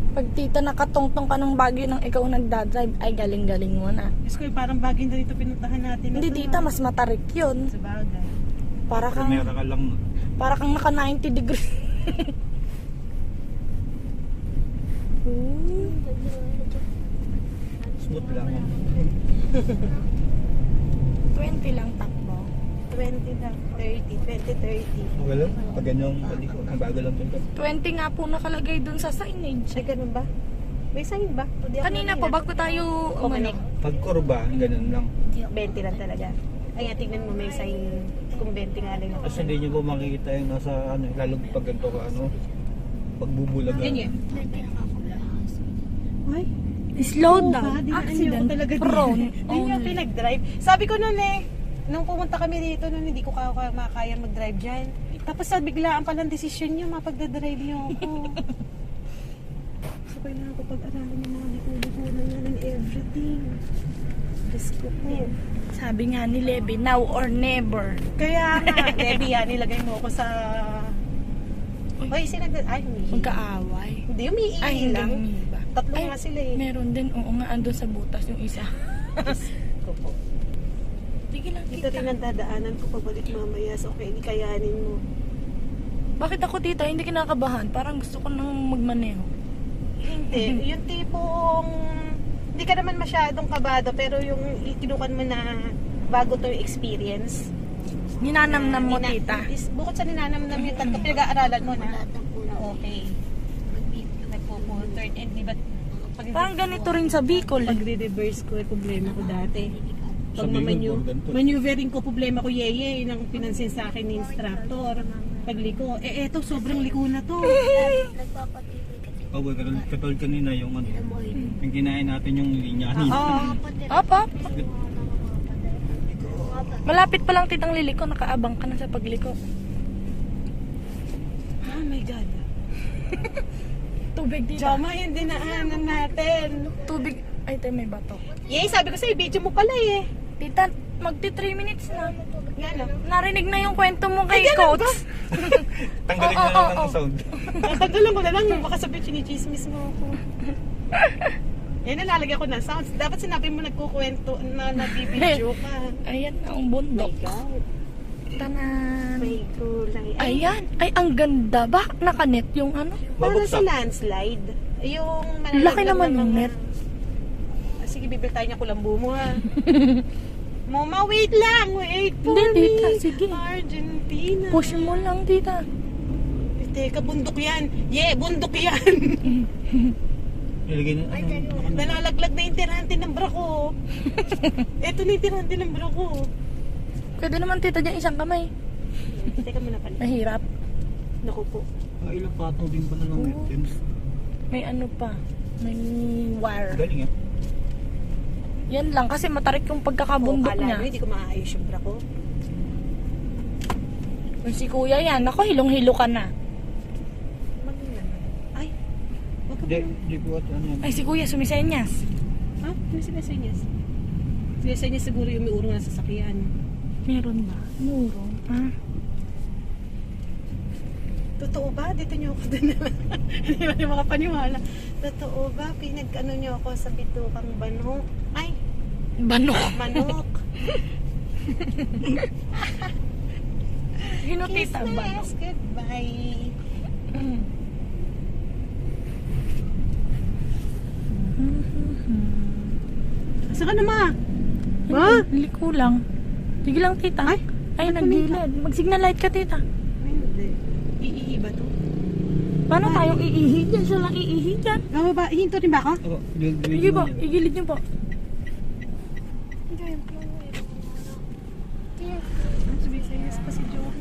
Pag tita nakatungtong ka ng Baguio nang ikaw nagdadrive, ay galing-galing mo na. Diyos ko, parang Baguio na dito pinuntahan natin. Hindi tita, mas matarik yun. Sa bagay. Para kang, Meron ka lang. para kang naka 90 degrees. Smooth lang. 20 lang takbo. 20 lang. 20, 30. Okay lang. Pag ganyang paliko, ang bago lang ito. 20 nga po nakalagay dun sa signage. Ay, ganun ba? May sign ba? O, di ako Kanina nangyari. po, bago tayo umano. Pag kurba, ganun lang. 20 lang talaga. Ay, tingnan mo, may sign kung 20 nga lang. Kasi hindi nyo po makikita yung nasa ano, lalo pag ganito ka ano, pagbubulaga. Ganyan. Ay, Slow oo down. ba? Dinaan niyo ako Accident talaga prone. Hindi niyo ako pinag-drive. Sabi ko noon nung pumunta kami dito noon, hindi ko makakaya mag-drive dyan. Tapos sa biglaan palang desisyon niyo, mapagdadrive niyo ako. Sabay na ako pag-aralan yung mga liko-liko na yan and everything. Diyos ko po. Sabi nga ni Levy, now or never. Kaya nga, Debbie, nilagay mo ako sa... Ay, ay, humihi. Magkaaway. Hindi, Ay, humihi hindi lang. ba? Tatlo Ay, nga sila eh. meron din. Oo nga, andun sa butas yung isa. Diyos ko po. Sige lang, Dito rin ang dadaanan ko pabalik mamaya. So, okay, hindi kayanin mo. Bakit ako tita, hindi kinakabahan? Parang gusto ko nang magmaneho. Hindi, yung tipong... Hindi ka naman masyadong kabado, pero yung itinukan mo na bago to yung experience. Ninanamnam mo tita. Bukod sa ninanamnam yung tatlo, pinag-aaralan mo na okay. Nagpo-turn and di ba? Parang ganito rin sa Bicol. Pag re-reverse ko, problema ko dati. Pag Sabi mo, ganito. maneuvering ko, problema ko yeye, nang pinansin sa akin ni instructor. Pagliko, eto, sobrang liko na to. Oh, boy, katulad kanina yung ano, yung kinain natin yung linya. Apa? Malapit pa lang titang liliko, nakaabang ka na sa pagliko. Oh my God. Tubig dito. Joma, yung dinaanan natin. Tubig. Ay, tayo may bato. Yay, sabi ko sa'yo, video mo pala eh. Tita, magti 3 minutes na. Yan o. Narinig na yung kwento mo kay Ay, ganun Coach. Tanggalin Oo, na lang oo, ng sound. Tanggalan ko na lang, baka sabihin chinichismis mo ako. Yan, nalalagyan ko ng sounds. Dapat sinabi mo nagkukwento na nagbibideo ka. Ayan na ang Oh my bundok. God. Tanan. May kulay. Ayan. Ay, ang ganda. Ba? Nakanet yung ano? Para sa Mabuksak. landslide. Yung Laki naman yung net. Sige, bibili tayo niya kulambu mo ha. Mama, wait lang. Wait for Hindi, me. tita, sige. Argentina. Push mo lang, tita. Teka, bundok yan. Yeah, bundok yan. Ilagay na ano. Nalalaglag na yung tirante ng bra ko. Ito na yung tirante ng bra ko. Pwede naman, tita, dyan isang kamay. Teka muna pala. Mahirap. Naku po. Ilang patong din pala ng items. May ano pa. May wire. Galing Yan lang, kasi matarik yung pagkakabundok Kala niya. mo, hindi ko maayos yung bra ko. Kung si kuya yan, ako hilong-hilo ka na. Ay, wag ka Hindi po at ano yan. Ay, si kuya sumisenyas. Ha? Ano sinesenyas? Sinesenyas siguro yung may urong na sasakyan. Meron ba? Murong. Ah. Totoo ba? Dito niyo ako din Hindi ba yung mga paniwala? Totoo ba? Pinag-ano niyo ako sa bitukang banok? Ay, Banok. manok. Hinutita banok. Kisses, goodbye. Mm. Saan ka na ma? Ma? Liko lang. Sige lang, tita. Ay, Ay, ba't nagdilid. Mag-signal light ka, tita. Ay, hindi. Iihi ba to? Paano tayong iihi dyan? Siya lang iihi dyan. Gama ba? Hinto rin ba ako? Oh, Sige po, igilid niyo po. Sumisayas pa si Joe.